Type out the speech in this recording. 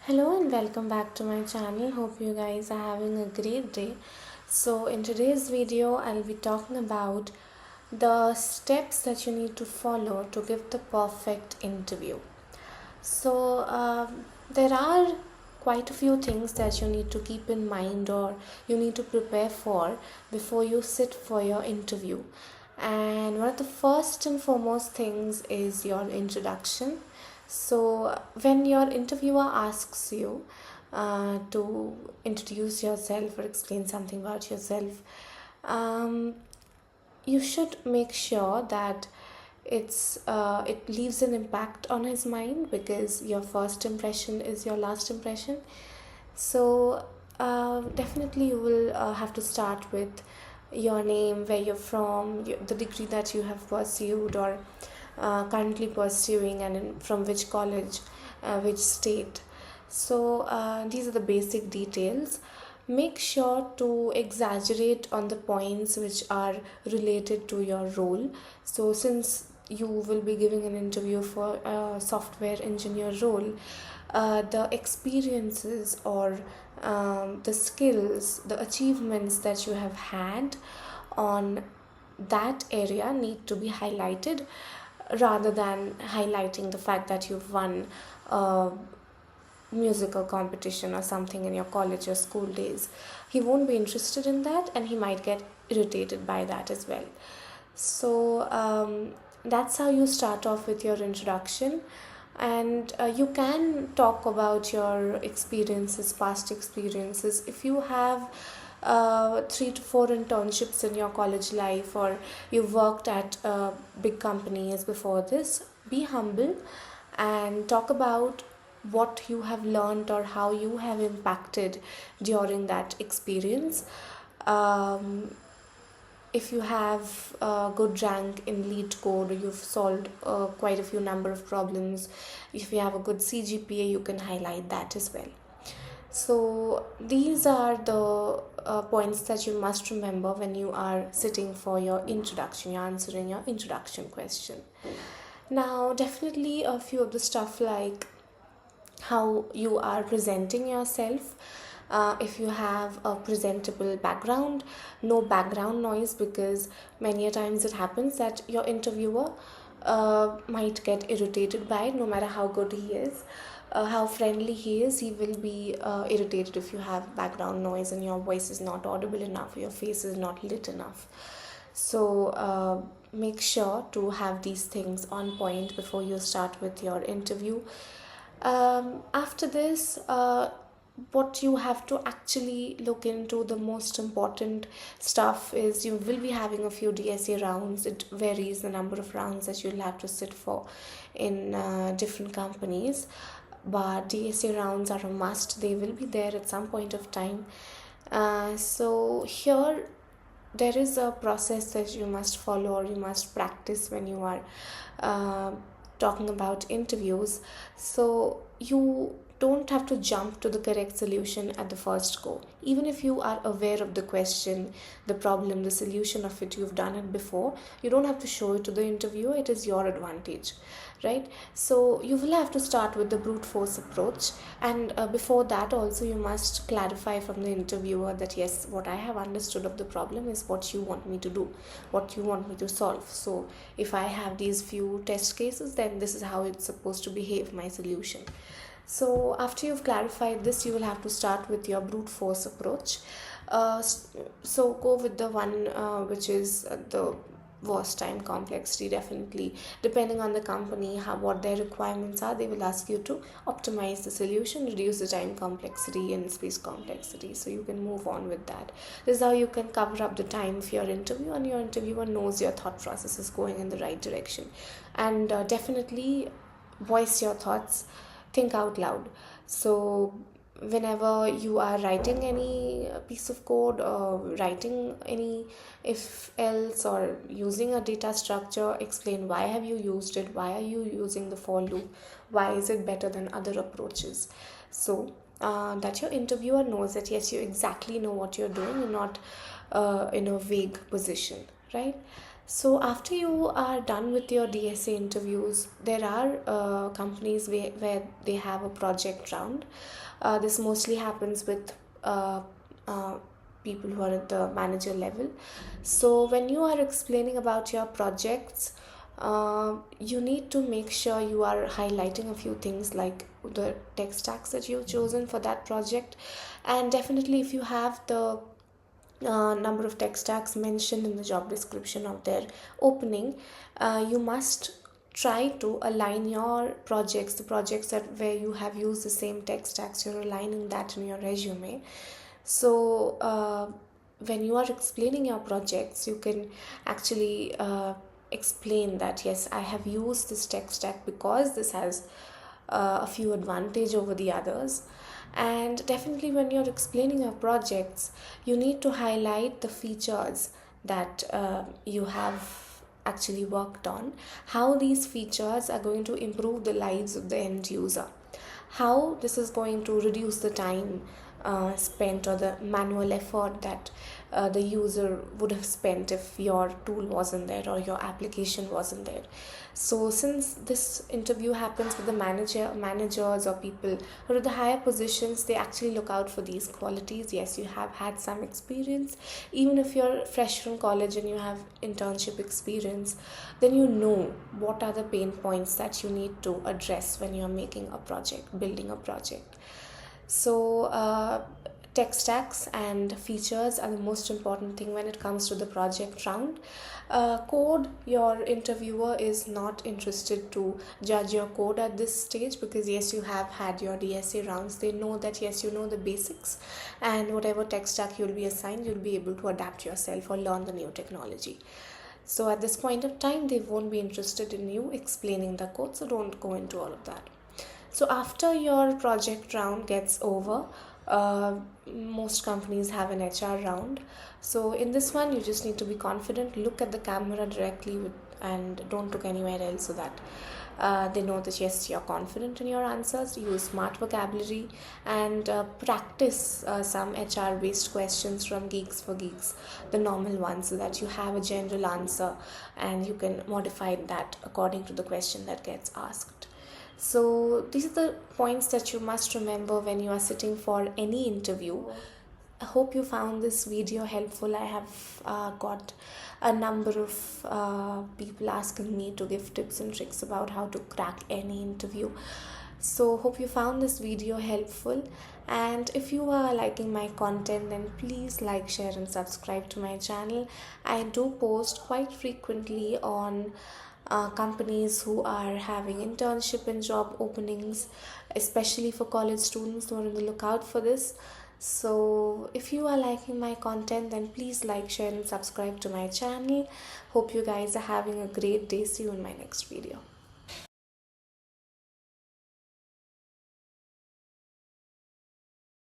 Hello and welcome back to my channel. Hope you guys are having a great day. So in today's video I'll be talking about the steps that you need to follow to give the perfect interview. So there are quite a few things that you need to keep in mind or you need to prepare for before you sit for your interview. And one of the first and foremost things is your introduction. So when your interviewer asks you to introduce yourself or explain something about yourself, um, you should make sure that it leaves an impact on his mind, because your first impression is your last impression. So definitely you will have to start with your name, where you're from, the degree that you have pursued or currently pursuing, and from which college, which state. So these are the basic details. Make sure to exaggerate on the points which are related to your role. So since you will be giving an interview for a software engineer role, the experiences or the skills, the achievements that you have had on that area need to be highlighted, rather than highlighting the fact that you've won a musical competition or something in your college or school days. He won't be interested in that, and he might get irritated by that as well. So that's how you start off with your introduction. And you can talk about your experiences, past experiences. If you have 3 to 4 internships in your college life, or you've worked at big companies before this, be humble and talk about what you have learned or how you have impacted during that experience. If you have a good rank in lead code, or you've solved quite a few number of problems, if you have a good CGPA, you can highlight that as well. So these are the points that you must remember when you are sitting for your introduction, you're answering your introduction question. Now definitely a few of the stuff, like how you are presenting yourself. If you have a presentable background, no background noise, because many a times it happens that your interviewer might get irritated by it. No matter how good he is, how friendly he is, he will be irritated if you have background noise and your voice is not audible enough, your face is not lit enough. So make sure to have these things on point before you start with your interview. After this, what you have to actually look into, the most important stuff, is you will be having a few DSA rounds. It varies the number of rounds that you'll have to sit for in different companies, but DSA rounds are a must. They will be there at some point of time. So here there is a process that you must follow, or you must practice when you are talking about interviews. So you don't have to jump to the correct solution at the first go. Even if you are aware of the question, the problem, the solution of it, you've done it before, you don't have to show it to the interviewer. It is your advantage, right? So you will have to start with the brute force approach. And before that also, you must clarify from the interviewer that yes, what I have understood of the problem is what you want me to do, what you want me to solve. So if I have these few test cases, then this is how it's supposed to behave, my solution. So after you've clarified this, you will have to start with your brute force approach. So go with the one which is the worst time complexity. Definitely, depending on the company, what their requirements are, they will ask you to optimize the solution, reduce the time complexity and space complexity, so you can move on with that. This is how you can cover up the time of your interview, and your interviewer knows your thought process is going in the right direction. And definitely voice your thoughts, think out loud. So whenever you are writing any piece of code, or writing any if else, or using a data structure, explain why have you used it, why are you using the for loop, why is it better than other approaches. So that your interviewer knows that yes, you exactly know what you're doing, you're not in a vague position, right? So after you are done with your DSA interviews, there are companies where they have a project round. This mostly happens with uh, uh, people who are at the manager level. So when you are explaining about your projects, you need to make sure you are highlighting a few things like the tech stacks that you've chosen for that project, and definitely if you have the number of tech stacks mentioned in the job description of their opening, you must try to align your projects, the projects that where you have used the same tech stacks, you're aligning that in your resume. So when you are explaining your projects, you can actually explain that yes, I have used this tech stack because this has a few advantage over the others. And definitely when you're explaining your projects, you need to highlight the features that you have actually worked on, how these features are going to improve the lives of the end user, how this is going to reduce the time spent or the manual effort that the user would have spent if your tool wasn't there or your application wasn't there. So since this interview happens with the managers or people who are the higher positions, they actually look out for these qualities. Yes, you have had some experience. Even if you're fresh from college and you have internship experience, then you know what are the pain points that you need to address when you're making a project, building a project. So tech stacks and features are the most important thing when it comes to the project round. Code, your interviewer is not interested to judge your code at this stage, because yes, you have had your DSA rounds. They know that yes, you know the basics, and whatever tech stack you'll be assigned, you'll be able to adapt yourself or learn the new technology. So at this point of time, they won't be interested in you explaining the code, so don't go into all of that. So after your project round gets over, most companies have an HR round. So in this one, you just need to be confident, look at the camera directly and don't look anywhere else, so that they know that yes, you're confident in your answers. Use smart vocabulary and practice some HR based questions from Geeks for Geeks, the normal ones, so that you have a general answer and you can modify that according to the question that gets asked. So these are the points that you must remember when you are sitting for any interview. I hope you found this video helpful. I have got a number of people asking me to give tips and tricks about how to crack any interview. So hope you found this video helpful, and if you are liking my content, then please like, share and subscribe to my channel. I do post quite frequently on companies who are having internship and job openings, especially for college students who are on the lookout for this. So if you are liking my content, then please like, share and subscribe to my channel. Hope you guys are having a great day. See you in my next video.